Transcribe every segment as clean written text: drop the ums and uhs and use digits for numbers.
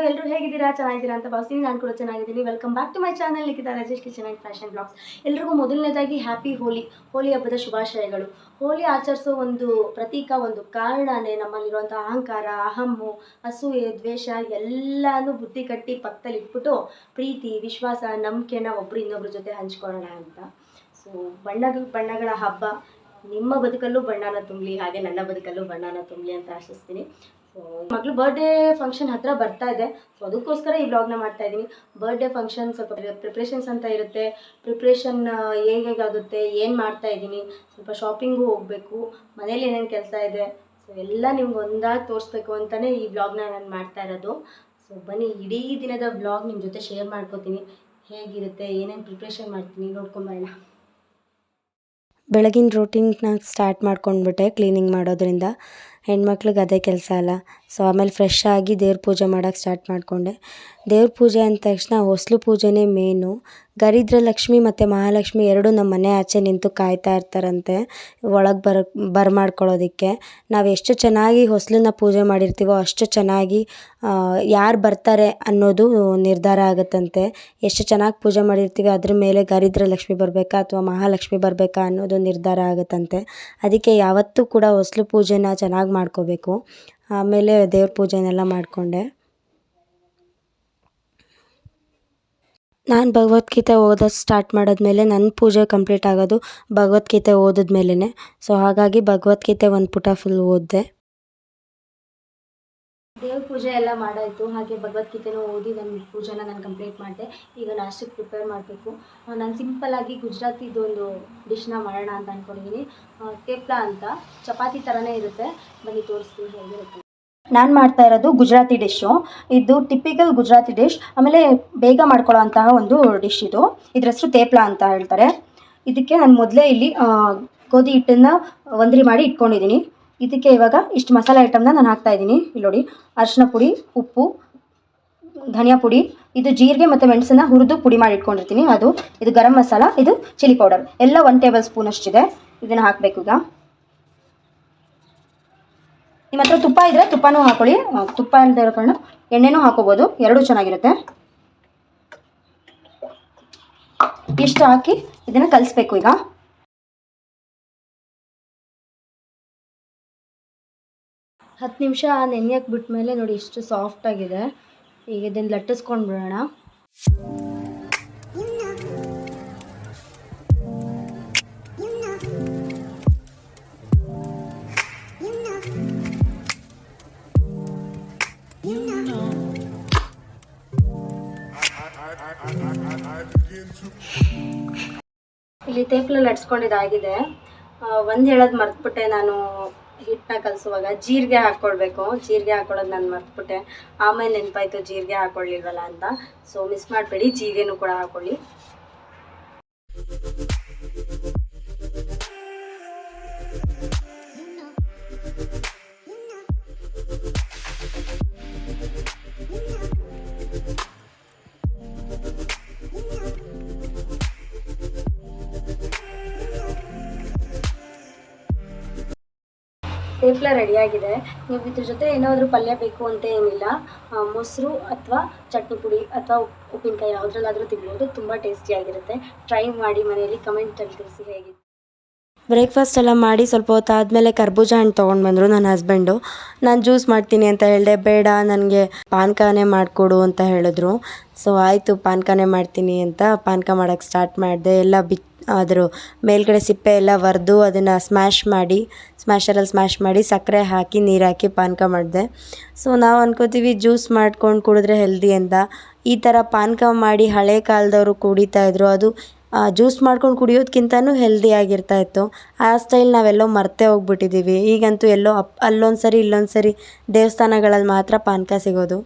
ಎಲ್ಲರೂ ಹೇಗಿದ್ದೀರಾ? ಚೆನ್ನಾಗಿದ್ದೀರಾ ಅಂತ ಭಾವಿಸ್ತೀನಿ. ನಾನು ಕೂಡ ಚೆನ್ನಾಗಿದ್ದೀನಿ. Welcome back to my channel Likhita Rajesh kitchen and fashion blogs. ಎಲ್ರಿಗೂ ಮೊದಲನೇದಾಗಿ ಹ್ಯಾಪಿ ಹೋಲಿ ಹಬ್ಬದ ಶುಭಾಶಯಗಳು. ಹೋಲಿ ಆಚರಿಸೋ ಒಂದು ಪ್ರತೀಕ, ಒಂದು ಕಾರಣನೇ ನಮ್ಮಲ್ಲಿರುವಂಥ ಅಹಂಕಾರ, ಅಹಮ್ಮು, ಅಸೂಯೆ, ದ್ವೇಷ ಎಲ್ಲನೂ ಬುದ್ಧಿ ಕಟ್ಟಿ ಪಕ್ಕದಲ್ಲಿ ಇಟ್ಬಿಟ್ಟು ಪ್ರೀತಿ, ವಿಶ್ವಾಸ, ನಂಬಿಕೆನ ಒಬ್ಬರು ಇನ್ನೊಬ್ಬರ ಜೊತೆ ಹಂಚ್ಕೊಳ್ಳೋಣ ಅಂತ. ಸೊ ಬಣ್ಣಗಳ ಹಬ್ಬ ನಿಮ್ಮ ಬದುಕಲ್ಲೂ ಬಣ್ಣನ ತುಂಬಲಿ, ಹಾಗೆ ನನ್ನ ಬದುಕಲ್ಲೂ ಬಣ್ಣನ ತುಂಬಲಿ ಅಂತ ಆಶಿಸ್ತೀನಿ. ಸೊ ಮಗಳು ಬರ್ಡೇ ಫಂಕ್ಷನ್ ಹತ್ತಿರ ಬರ್ತಾ ಇದೆ. ಸೊ ಅದಕ್ಕೋಸ್ಕರ ಈ ವ್ಲಾಗ್ನ ಮಾಡ್ತಾ ಇದ್ದೀನಿ. ಬರ್ಡೇ ಫಂಕ್ಷನ್ ಸ್ವಲ್ಪ ಪ್ರಿಪ್ರೇಷನ್ಸ್ ಅಂತ ಇರುತ್ತೆ. ಪ್ರಿಪ್ರೇಷನ್ ಹೇಗಾಗುತ್ತೆ, ಏನು ಮಾಡ್ತಾ ಇದ್ದೀನಿ, ಸ್ವಲ್ಪ ಶಾಪಿಂಗು ಹೋಗಬೇಕು, ಮನೇಲಿ ಏನೇನು ಕೆಲಸ ಇದೆ, ಸೊ ಎಲ್ಲ ನಿಮ್ಗೆ ಒಂದಾಗಿ ತೋರಿಸ್ಬೇಕು ಅಂತಲೇ ಈ ವ್ಲಾಗ್ನ ನಾನು ಮಾಡ್ತಾ ಇರೋದು. ಸೊ ಬನ್ನಿ, ಇಡೀ ದಿನದ ವ್ಲಾಗ್ ನಿಮ್ಮ ಜೊತೆ ಶೇರ್ ಮಾಡ್ಕೋತೀನಿ. ಹೇಗಿರುತ್ತೆ, ಏನೇನು ಪ್ರಿಪ್ರೇಷನ್ ಮಾಡ್ತೀನಿ ನೋಡ್ಕೊಂಬರೋಣ. ಬೆಳಗಿನ ರೂಟೀನ್ನ ಸ್ಟಾರ್ಟ್ ಮಾಡ್ಕೊಂಡ್ಬಿಟ್ಟೆ ಕ್ಲೀನಿಂಗ್ ಮಾಡೋದ್ರಿಂದ. ಹೆಣ್ಮಕ್ಳಿಗೆ ಅದೇ ಕೆಲಸ ಅಲ್ಲ. ಸೊ ಆಮೇಲೆ ಫ್ರೆಶ್ ಆಗಿ ದೇವ್ರ ಪೂಜೆ ಮಾಡೋಕ್ಕೆ ಸ್ಟಾರ್ಟ್ ಮಾಡಿಕೊಂಡೆ. ದೇವ್ರ ಪೂಜೆ ಅಂದ ತಕ್ಷಣ ಹೊಸ್ಲು ಪೂಜೆನೇ ಮೇನು. ಗರಿದ್ರ ಲಕ್ಷ್ಮಿ ಮತ್ತು ಮಹಾಲಕ್ಷ್ಮಿ ಎರಡೂ ನಮ್ಮ ಮನೆ ಆಚೆ ನಿಂತು ಕಾಯ್ತಾ ಇರ್ತಾರಂತೆ ಒಳಗೆ ಬರಮಾಡ್ಕೊಳ್ಳೋದಕ್ಕೆ. ನಾವು ಎಷ್ಟು ಚೆನ್ನಾಗಿ ಹೊಸ್ಲನ್ನ ಪೂಜೆ ಮಾಡಿರ್ತೀವೋ ಅಷ್ಟು ಚೆನ್ನಾಗಿ ಯಾರು ಬರ್ತಾರೆ ಅನ್ನೋದು ನಿರ್ಧಾರ ಆಗುತ್ತಂತೆ. ಎಷ್ಟು ಚೆನ್ನಾಗಿ ಪೂಜೆ ಮಾಡಿರ್ತೀವಿ ಅದ್ರ ಮೇಲೆ ಗರಿದ್ರ ಲಕ್ಷ್ಮಿ ಬರಬೇಕಾ ಅಥವಾ ಮಹಾಲಕ್ಷ್ಮಿ ಬರಬೇಕಾ ಅನ್ನೋದು ನಿರ್ಧಾರ ಆಗುತ್ತಂತೆ. ಅದಕ್ಕೆ ಯಾವತ್ತೂ ಕೂಡ ಹೊಸ್ಲು ಪೂಜೆನ ಚೆನ್ನಾಗಿ ಮಾಡ್ಕೋಬೇಕು. ಆಮೇಲೆ ದೇವ್ರ ಪೂಜೆನೆಲ್ಲ ಮಾಡಿಕೊಂಡೆ. ನಾನು ಭಗವದ್ಗೀತೆ ಓದೋದು ಸ್ಟಾರ್ಟ್ ಮಾಡಿದ್ಮೇಲೆ ನನ್ನ ಪೂಜೆ ಕಂಪ್ಲೀಟ್ ಆಗೋದು ಭಗವದ್ಗೀತೆ ಓದಿದ್ಮೇಲೆ. ಸೊ ಹಾಗಾಗಿ ಭಗವದ್ಗೀತೆ ಒಂದು ಪುಟ ಫುಲ್ ಓದಿದೆ. ದೇವ್ರ ಪೂಜೆ ಎಲ್ಲ ಮಾಡಾಯಿತು. ಹಾಗೆ ಭಗವದ್ಗೀತೆನೂ ಓದಿ ನನ್ನ ಪೂಜೆನ ನಾನು ಕಂಪ್ಲೀಟ್ ಮಾಡಿದೆ. ಈಗ ನಾಷ್ಟಕ್ಕೆ ಪ್ರಿಪೇರ್ ಮಾಡಬೇಕು. ನಾನು ಸಿಂಪಲ್ಲಾಗಿ ಗುಜರಾತಿದು ಒಂದು ಡಿಶ್ನ ಮಾಡೋಣ ಅಂತ ಅಂದ್ಕೊಂಡಿದ್ದೀನಿ. ತೇಪ್ಲಾ ಅಂತ ಚಪಾತಿ ಥರನೇ ಇರುತ್ತೆ. ಬನ್ನಿ ತೋರಿಸ್ತೀನಿ ಹೇಗಿರುತ್ತೆ. ನಾನು ಮಾಡ್ತಾ ಇರೋದು ಗುಜರಾತಿ ಡಿಶ್ಶು. ಇದು ಟಿಪಿಕಲ್ ಗುಜರಾತಿ ಡಿಶ್. ಆಮೇಲೆ ಬೇಗ ಮಾಡ್ಕೊಳ್ಳೋ ಅಂತಹ ಒಂದು ಡಿಶ್ ಇದು. ಇದ್ರ ಹೆಸರು ತೇಪ್ಲಾ ಅಂತ ಹೇಳ್ತಾರೆ. ಇದಕ್ಕೆ ನಾನು ಮೊದಲೇ ಇಲ್ಲಿ ಗೋಧಿ ಹಿಟ್ಟನ್ನು ಒಂದ್ರಿ ಮಾಡಿ ಇಟ್ಕೊಂಡಿದ್ದೀನಿ. ಇದಕ್ಕೆ ಇವಾಗ ಇಷ್ಟು ಮಸಾಲೆ ಐಟಮ್ನ ನಾನು ಹಾಕ್ತಾಯಿದ್ದೀನಿ. ಇಲ್ಲಿ ನೋಡಿ, ಅರಿಶಿನ ಪುಡಿ, ಉಪ್ಪು, ಧನಿಯಾ ಪುಡಿ, ಇದು ಜೀರಿಗೆ ಮತ್ತು ಮೆಣಸನ್ನು ಹುರಿದು ಪುಡಿ ಮಾಡಿ ಇಟ್ಕೊಂಡಿರ್ತೀನಿ ಅದು, ಇದು ಗರಂ ಮಸಾಲ, ಇದು ಚಿಲ್ಲಿ ಪೌಡರ್ ಎಲ್ಲ 1 ಟೇಬಲ್ ಸ್ಪೂನ್ ಅಷ್ಟಿದೆ. ಇದನ್ನು ಹಾಕಬೇಕು. ಈಗ ನಿಮ್ಮ ಹತ್ರ ತುಪ್ಪ ಇದ್ದರೆ ತುಪ್ಪನೂ ಹಾಕೊಳ್ಳಿ. ತುಪ್ಪ ಇಲ್ಲದೆ ಇರೋ ಕಾರಣ ಎಣ್ಣೆನೂ ಹಾಕೋಬೋದು, ಎರಡೂ ಚೆನ್ನಾಗಿರುತ್ತೆ. ಇಷ್ಟು ಹಾಕಿ ಇದನ್ನು ಕಲಿಸ್ಬೇಕು. ಈಗ ಹತ್ತು ನಿಮಿಷ ನೆನೆಯಕ್ಕೆ ಬಿಟ್ಮೇಲೆ ನೋಡಿ ಇಷ್ಟು ಸಾಫ್ಟಾಗಿದೆ. ಈಗ ಇದನ್ನು ಲಟ್ಟಿಸ್ಕೊಂಡು ಬಿಡೋಣ. ಇಲ್ಲಿ ತೇಪ್ಲ ಲಟ್ಸ್ಕೊಂಡಿದ್ದಾಗಿದೆ. ಒಂದು ಹೇಳೋದು ಮರ್ತ್ಬಿಟ್ಟೆ, ನಾನು ಹಿಟ್ಟನ್ನ ಕಲಿಸುವಾಗ ಜೀರಿಗೆ ಹಾಕ್ಕೊಳ್ಬೇಕು. ಜೀರಿಗೆ ಹಾಕ್ಕೊಳ್ಳೋದು ನಾನು ಮರ್ತ್ಬಿಟ್ಟೆ. ಆಮೇಲೆ ನೆನಪಾಯಿತು ಜೀರಿಗೆ ಹಾಕ್ಕೊಳ್ಳಿಲ್ವಲ್ಲ ಅಂತ. ಸೊ ಮಿಸ್ ಮಾಡಬೇಡಿ, ಜೀರಿಗೆನೂ ಕೂಡ ಹಾಕ್ಕೊಳ್ಳಿ. ತೇಪ್ಲ ರೆಡಿಯಾಗಿದೆ. ನೀವು ಇದ್ರ ಜೊತೆ ಏನಾದರೂ ಪಲ್ಯ ಬೇಕು ಅಂತ ಏನಿಲ್ಲ. ಮೊಸರು ಅಥವಾ ಚಟ್ನಿ ಪುಡಿ ಅಥವಾ ಉಪ್ಪಿನಕಾಯಿ ಯಾವುದ್ರಲ್ಲಾದರೂ ತಿನ್ಬೋದು. ತುಂಬ ಟೇಸ್ಟಿಯಾಗಿರುತ್ತೆ. ಟ್ರೈ ಮಾಡಿ ಮನೆಯಲ್ಲಿ, ಕಮೆಂಟಲ್ಲಿ ತಿಳಿಸಿ ಹೇಗಿದೆ. ಬ್ರೇಕ್ಫಾಸ್ಟ್ ಎಲ್ಲ ಮಾಡಿ ಸ್ವಲ್ಪ ಹೊತ್ತು ಆದಮೇಲೆ ಕರ್ಬೂಜ ಹಣ್ಣು ತೊಗೊಂಡು ಬಂದರು ನನ್ನ ಹಸ್ಬೆಂಡು. ನಾನು ಜ್ಯೂಸ್ ಮಾಡ್ತೀನಿ ಅಂತ ಹೇಳಿದೆ. ಬೇಡ, ನನಗೆ ಪಾನಕನೇ ಮಾಡಿಕೊಡು ಅಂತ ಹೇಳಿದ್ರು. ಸೊ ಆಯಿತು, ಪಾನಕನೇ ಮಾಡ್ತೀನಿ ಅಂತ ಪಾನಕ ಮಾಡೋಕ್ಕೆ ಸ್ಟಾರ್ಟ್ ಮಾಡಿದೆ. ಎಲ್ಲ ಅದ್ರ ಮೇಲ್ಗಡೆ ಸಿಪ್ಪೆ ಎಲ್ಲ ಒರೆದು ಅದನ್ನು ಸ್ಮ್ಯಾಶರಲ್ಲಿ ಸ್ಮ್ಯಾಶ್ ಮಾಡಿ ಸಕ್ಕರೆ ಹಾಕಿ ನೀರು ಹಾಕಿ ಪಾನಕ ಮಾಡಿದೆ. ಸೊ ನಾವು ಅನ್ಕೋತೀವಿ ಜ್ಯೂಸ್ ಮಾಡ್ಕೊಂಡು ಕುಡಿದ್ರೆ ಹೆಲ್ದಿ ಅಂತ. ಈ ಥರ ಪಾನಕ ಮಾಡಿ ಹಳೆ ಕಾಲದವರು ಕುಡಿತಾಯಿದ್ರು. ಅದು ಜ್ಯೂಸ್ ಮಾಡ್ಕೊಂಡು ಕುಡಿಯೋದಕ್ಕಿಂತನೂ ಹೆಲ್ದಿಯಾಗಿರ್ತಾಯಿತ್ತು. ಆ ಸ್ಟೈಲ್ ನಾವೆಲ್ಲೋ ಮರ್ತೇ ಹೋಗ್ಬಿಟ್ಟಿದ್ದೀವಿ. ಈಗಂತೂ ಎಲ್ಲೋ ಅಲ್ಲೊಂದು ಸರಿ ಇಲ್ಲೊಂದು ಸರಿ ದೇವಸ್ಥಾನಗಳಲ್ಲಿ ಮಾತ್ರ ಪಾನಕ ಸಿಗೋದು.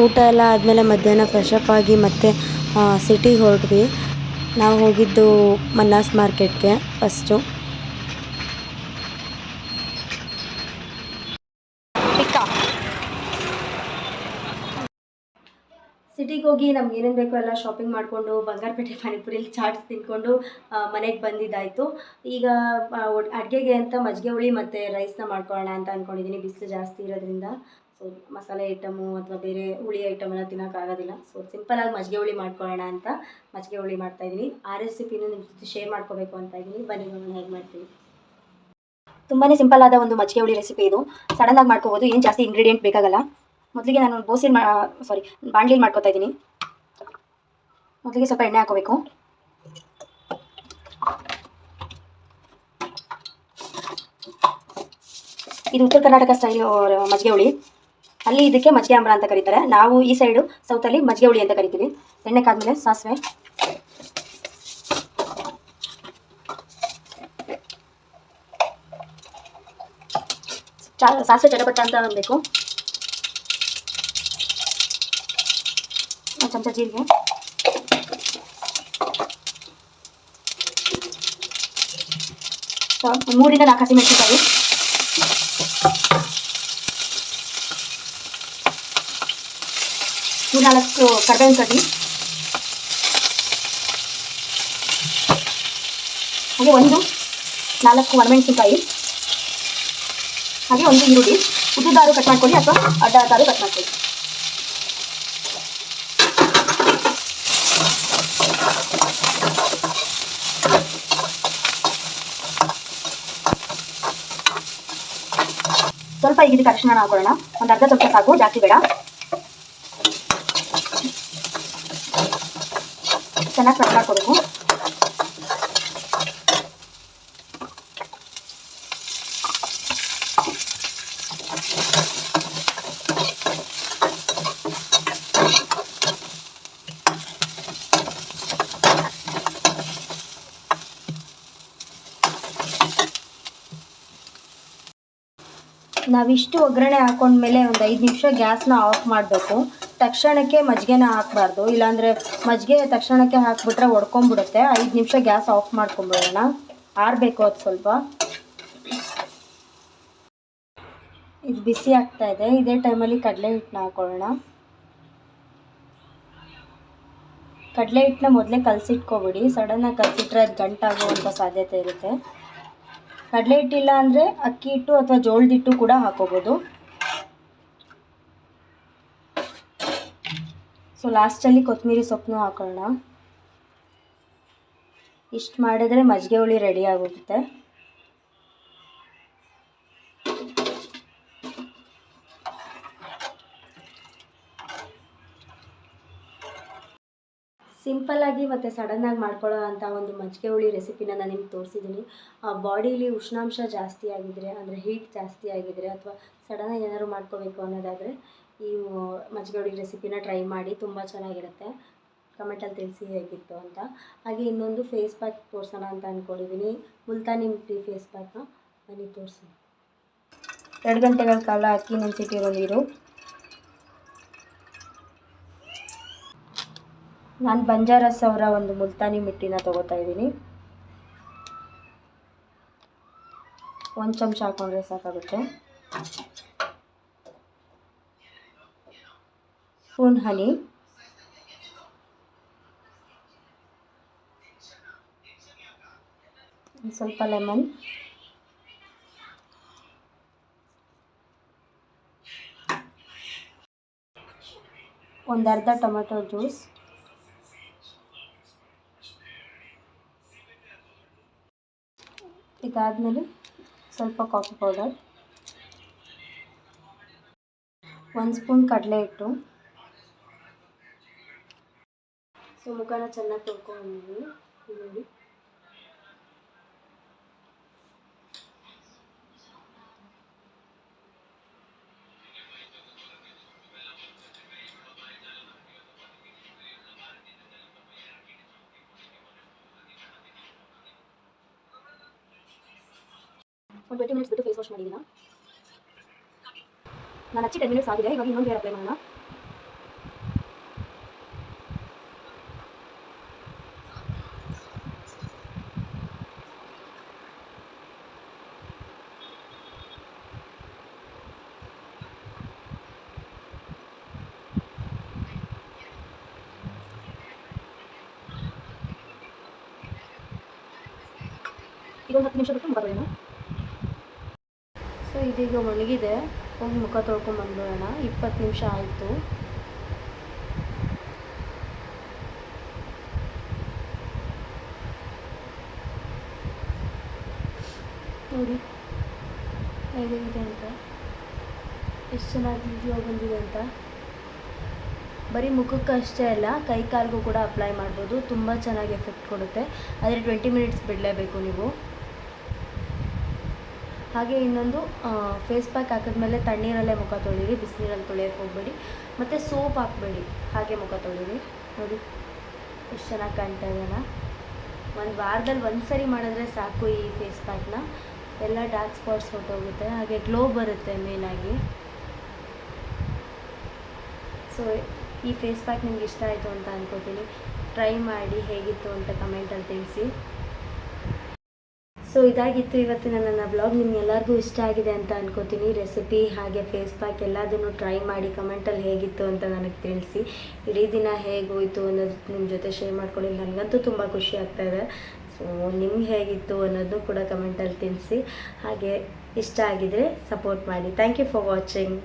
ಊಟ ಎಲ್ಲ ಆದಮೇಲೆ ಮಧ್ಯಾಹ್ನ ಫ್ರೆಶಪ್ ಆಗಿ ಮತ್ತೆ ಸಿಟಿಗೆ ಹೊರಟ್ವಿ. ನಾವು ಹೋಗಿದ್ದು ಮನ್ನಾಸ್ ಮಾರ್ಕೆಟ್ಗೆ ಫಸ್ಟು. ಸಿಟಿಗೆ ಹೋಗಿ ನಮ್ಗೆ ಏನೇನು ಬೇಕೋ ಎಲ್ಲ ಶಾಪಿಂಗ್ ಮಾಡಿಕೊಂಡು ಬಂಗಾರಪೇಟೆ ಪಾನಿಪುರಿಲಿ ಚಾಟ್ಸ್ ತಿಂದ್ಕೊಂಡು ಮನೆಗೆ ಬಂದಿದ್ದಾಯಿತು. ಈಗ ಅಡುಗೆಗೆ ಅಂತ ಮಜ್ಜಿಗೆ ಹುಳಿ ಮತ್ತು ರೈಸ್ನ ಮಾಡ್ಕೊಳ್ಳೋಣ ಅಂತ ಅಂದ್ಕೊಂಡಿದ್ದೀನಿ, ಬಿಸಿಲು ಜಾಸ್ತಿ ಇರೋದ್ರಿಂದ. ಸೊ ಸೊ ಮಸಾಲೆ ಐಟಮು ಅಥವಾ ಬೇರೆ ಹುಳಿ ಐಟಮ್ ಎಲ್ಲ ತಿನ್ನೋಕ್ಕಾಗೋದಿಲ್ಲ. ಸೊ ಸಿಂಪಲಾಗಿ ಮಜ್ಜಿಗೆ ಹುಳಿ ಮಾಡ್ಕೊಳ್ಳೋಣ ಅಂತ ಮಜ್ಜಿಗೆ ಹುಳಿ ಮಾಡ್ತಾಯಿದ್ದೀನಿ. ಆ ರೆಸಿಪಿನೂ ನಿಮ್ಮ ಜೊತೆ ಶೇರ್ ಮಾಡ್ಕೋಬೇಕು ಅಂತ ಇದ್ದೀನಿ. ಬನ್ನಿ ನಾನು ಹೇಗೆ ಮಾಡ್ತೀನಿ. ತುಂಬಾ ಸಿಂಪಲ್ ಆದ ಒಂದು ಮಜ್ಜಿಗೆ ಹುಳಿ ರೆಸಿಪಿ ಇದು. ಸಡನ್ನಾಗಿ ಮಾಡ್ಕೋಬೋದು, ಏನು ಜಾಸ್ತಿ ಇಂಗ್ರೀಡಿಯೆಂಟ್ ಬೇಕಾಗಲ್ಲ. ಮೊದಲಿಗೆ ನಾನು ಬಾಣಲಿಲಿ ಮಾಡ್ಕೊತಾ ಇದ್ದೀನಿ. ಮೊದಲಿಗೆ ಸ್ವಲ್ಪ ಎಣ್ಣೆ ಹಾಕೋಬೇಕು. ಇದು ಉತ್ತರ ಕರ್ನಾಟಕ ಸ್ಟೈಲ್ ಮಜ್ಜಿಗೆ ಹುಳಿ. ಅಲ್ಲಿ ಇದಕ್ಕೆ ಮಜ್ಜಿಗೆ ಆಂಬ್ರ ಅಂತ ಕರೀತಾರೆ. ನಾವು ಈ ಸೈಡು ಸೌತಲ್ಲಿ ಮಜ್ಜಿಗೆ ಹುಳಿ ಅಂತ ಕರಿತೀವಿ. ಎಣ್ಣೆ ಕಾದ್ಮೇಲೆ ಸಾಸಿವೆ, ಸಾಸಿವೆ ಚಟಪಟ ಅಂತ ಅನ್ನಬೇಕು. ಒಂದು ಚಮಚ ಜೀರಿಗೆ, ಮೂರಿಂದ 4 ಹಸಿಮೆಣಸಿನಕಾಯಿ, ಮೂರ್ನಾಲ್ಕು ಕರಿಬೇವಿನ ಕಡ್ಡಿ, ಹಾಗೆ 4 ಒಣಮೆಣಸಿನಕಾಯಿ, ಹಾಗೆ 1 ಈರುಳ್ಳಿ. ಉದ್ದುದಾರು ಕಟ್ ಮಾಡ್ಕೊಳ್ಳಿ ಅಥವಾ ಅಡ್ಡದಾರು ಕಟ್ ಮಾಡ್ಕೊಳ್ಳಿ. ಸ್ವಲ್ಪ ಈಗ ಇದಕ್ಕೆ ಅರಿಶಿನ ಹಾಕೊಳ್ಳೋಣ. ಒಂದು ಅರ್ಧ ಚಮಚ ಸಾಕು, ಜಾಸ್ತಿ ಬೇಡ. ಚೆನ್ನಾಗಿ ಫ್ರೈ ಮಾಡ್ಕೋಬೇಕು. ನಾವಿಷ್ಟು ಒಗ್ಗರಣೆ ಹಾಕೊಂಡ್ಮೇಲೆ ಒಂದು 5 ನಿಮಿಷ ಗ್ಯಾಸ್ನ ಆಫ್ ಮಾಡಬೇಕು. ತಕ್ಷಣಕ್ಕೆ ಮಜ್ಜಿಗೆನ ಹಾಕಬಾರ್ದು, ಇಲ್ಲಾಂದರೆ ಮಜ್ಜಿಗೆ ತಕ್ಷಣಕ್ಕೆ ಹಾಕಿಬಿಟ್ರೆ ಒಡ್ಕೊಂಬಿಡುತ್ತೆ. 5 ನಿಮಿಷ ಗ್ಯಾಸ್ ಆಫ್ ಮಾಡ್ಕೊಂಬಿಡೋಣ. ಆರಬೇಕು ಅದು ಸ್ವಲ್ಪ. ಇದು ಬಿಸಿ ಆಗ್ತಾ ಇದೆ. ಇದೇ ಟೈಮಲ್ಲಿ ಕಡಲೆ ಹಿಟ್ಟನ್ನ ಹಾಕೊಳ್ಳೋಣ. ಕಡಲೆ ಹಿಟ್ಟನ್ನ ಮೊದಲೇ ಕಲಸಿಟ್ಕೊಬಿಡಿ. ಸಡನ್ನಾಗಿ ಕಲಸಿಟ್ರೆ ಅದು ಗಂಟಾಗುವಂಥ ಸಾಧ್ಯತೆ ಇರುತ್ತೆ. ಕಡಲೆ ಹಿಟ್ಟಿಲ್ಲ ಅಂದರೆ ಅಕ್ಕಿ ಹಿಟ್ಟು ಅಥವಾ ಜೋಳದ ಹಿಟ್ಟು ಕೂಡ ಹಾಕೋಬೋದು. ಸೊ ಲಾಸ್ಟಲ್ಲಿ ಕೊತ್ತಂಬರಿ ಸೊಪ್ಪನ್ನು ಹಾಕೊಳ್ಳೋಣ. ಇಷ್ಟು ಮಾಡಿದ್ರೆ ಮಜ್ಜಿಗೆ ಹುಳಿ ರೆಡಿ ಆಗೋಗುತ್ತೆ. ಸಿಂಪಲ್ಲಾಗಿ ಮತ್ತು ಸಡನ್ನಾಗಿ ಮಾಡ್ಕೊಳ್ಳೋ ಅಂಥ ಒಂದು ಮಜ್ಜಿಗೆ ಹುಳಿ ರೆಸಿಪಿನ ನಾನು ನಿಮ್ಗೆ ತೋರಿಸಿದ್ದೀನಿ. ಬಾಡೀಲಿ ಉಷ್ಣಾಂಶ ಜಾಸ್ತಿ ಆಗಿದ್ದರೆ, ಅಂದರೆ ಹೀಟ್ ಜಾಸ್ತಿ ಆಗಿದ್ದರೆ, ಅಥವಾ ಸಡನ್ನಾಗಿ ಏನಾದ್ರು ಮಾಡ್ಕೋಬೇಕು ಅನ್ನೋದಾದರೆ ಈ ಮಜ್ಜಿಗೆ ಹುಳಿ ರೆಸಿಪಿನ ಟ್ರೈ ಮಾಡಿ. ತುಂಬ ಚೆನ್ನಾಗಿರುತ್ತೆ. ಕಮೆಂಟಲ್ಲಿ ತಿಳಿಸಿ ಹೇಗಿತ್ತು ಅಂತ. ಹಾಗೆ ಇನ್ನೊಂದು ಫೇಸ್ ಪ್ಯಾಕ್ ತೋರಿಸೋಣ ಅಂತ ಅಂದ್ಕೊಂಡಿದ್ದೀನಿ. ಮುಲ್ತಾನಿ ಮಿಟ್ಟಿ ಫೇಸ್ ಪ್ಯಾಕ್ನ ಬನ್ನಿ ತೋರಿಸಿ. 2 ಗಂಟೆಗಳ ಕಾಲ ಅಕ್ಕಿ ನೆನೆಸಿಟ್ಟಿರೋ ನೀರು. ನಾನು ಬಂಜಾರಸ್ ಅವರ ಒಂದು ಮುಲ್ತಾನಿ ಮಿಟ್ಟಿನ ತೊಗೋತಾ ಇದ್ದೀನಿ. 1 ಚಮಚ ಹಾಕೊಂಡ್ರೆ ಸಾಕಾಗುತ್ತೆ. ಸ್ಪೂನ್ ಹನಿ, ಸ್ವಲ್ಪ ಲೆಮನ್, ಒಂದು ಅರ್ಧ ಟೊಮೆಟೊ ಜ್ಯೂಸ್, ಇದಾದಮೇಲೆ ಸ್ವಲ್ಪ ಕಾಫಿ ಪೌಡರ್, 1 ಸ್ಪೂನ್ ಕಡಲೆ ಹಿಟ್ಟು. ಸೊ ಮುಖನ ಚೆನ್ನಾಗಿ ತೊಳ್ಕೊಂಡಿದ್ದೀನಿ ನೋಡಿ. ಒಂದು 20 ಮಿನಿಟ್ಸ್ ಬಿಟ್ಟು ಫೇಸ್ ವಾಶ್ ಮಾಡಿದ್ದೀನ. ನಾನು ಹಚ್ಚಿ 10 ಮಿನಿಟ್ಸ್ ಆಗಿದೆ. ಇವಾಗ ಇನ್ನೊಂದು ಹೇರ್ ಅಪ್ಲೈ ಮಾಡೋಣ. ಇದೊಂದು 10 ನಿಮಿಷ ಬಿಟ್ಟು ಮುಖ ತೊಳೆಯೋಣ. ಸೊ ಇದೀಗ ಒಣಗಿದೆ. ಹೋಗಿ ಮುಖ ತೊಳ್ಕೊಂಬಂದ್ಬಿಡೋಣ. 20 ನಿಮಿಷ ಆಯಿತು. ನೋಡಿ ಹೇಗಿದೆ ಅಂತ, ಎಷ್ಟು ಚೆನ್ನಾಗಿ ಗ್ಲೋ ಬಂದಿದೆ ಅಂತ. ಬರೀ ಮುಖಕ್ಕೆ ಅಷ್ಟೇ ಅಲ್ಲ, ಕೈ ಕಾಲಿಗೂ ಕೂಡ ಅಪ್ಲೈ ಮಾಡ್ಬೋದು. ತುಂಬ ಚೆನ್ನಾಗಿ ಎಫೆಕ್ಟ್ ಕೊಡುತ್ತೆ. ಆದರೆ 20 ಮಿನಿಟ್ಸ್ ಬಿಡಲೇಬೇಕು ನೀವು. ಹಾಗೆ ಇನ್ನೊಂದು, ಫೇಸ್ ಪ್ಯಾಕ್ ಹಾಕಿದ್ಮೇಲೆ ತಣ್ಣೀರಲ್ಲೇ ಮುಖ ತೊಳೀರಿ, ಬಿಸಿನೀರಲ್ಲಿ ತೊಳೆಯೋಕ್ಕೆ ಹೋಗಬೇಡಿ. ಮತ್ತು ಸೋಪ್ ಹಾಕಬೇಡಿ, ಹಾಗೆ ಮುಖ ತೊಳೀರಿ. ನೋಡಿ ಎಷ್ಟು ಚೆನ್ನಾಗಿ ಕಾಣ್ತಾ ಇದೆಯಲ್ಲ. ಒಂದು ವಾರದಲ್ಲಿ ಒಂದು ಸರಿ ಮಾಡಿದ್ರೆ ಸಾಕು ಈ ಫೇಸ್ ಪ್ಯಾಕ್ನ. ಎಲ್ಲ ಡಾರ್ಕ್ ಸ್ಪಾಟ್ಸ್ ಹೊರಟೋಗುತ್ತೆ, ಹಾಗೆ ಗ್ಲೋ ಬರುತ್ತೆ ಮೇಯ್ನಾಗಿ. ಸೊ ಈ ಫೇಸ್ ಪ್ಯಾಕ್ ನಿಮ್ಗೆ ಇಷ್ಟ ಆಯಿತು ಅಂತ ಅಂದ್ಕೋತೀನಿ. ಟ್ರೈ ಮಾಡಿ ಹೇಗಿತ್ತು ಅಂತ ಕಮೆಂಟಲ್ಲಿ ತಿಳಿಸಿ. ಸೊ ಇದಾಗಿತ್ತು ಇವತ್ತಿನ ನನ್ನ ವ್ಲಾಗ್. ನಿಮ್ಗೆಲ್ಲರಿಗೂ ಇಷ್ಟ ಆಗಿದೆ ಅಂತ ಅಂದ್ಕೋತೀನಿ. ರೆಸಿಪಿ ಹಾಗೆ ಫೇಸ್ ಪ್ಯಾಕ್ ಎಲ್ಲದನ್ನು ಟ್ರೈ ಮಾಡಿ ಕಮೆಂಟಲ್ಲಿ ಹೇಗಿತ್ತು ಅಂತ ನನಗೆ ತಿಳಿಸಿ. ಇಡೀ ದಿನ ಹೇಗೋಯಿತು ಅನ್ನೋದು ನಿಮ್ಮ ಜೊತೆ ಶೇರ್ ಮಾಡ್ಕೊಂಡು ನನಗಂತೂ ತುಂಬ ಖುಷಿ ಆಗ್ತಾಯಿದೆ. ಸೊ ನಿಮ್ಗೆ ಹೇಗಿತ್ತು ಅನ್ನೋದು ಕೂಡ ಕಮೆಂಟಲ್ಲಿ ತಿಳಿಸಿ. ಹಾಗೆ ಇಷ್ಟ ಆಗಿದರೆ ಸಪೋರ್ಟ್ ಮಾಡಿ. Thank you for watching.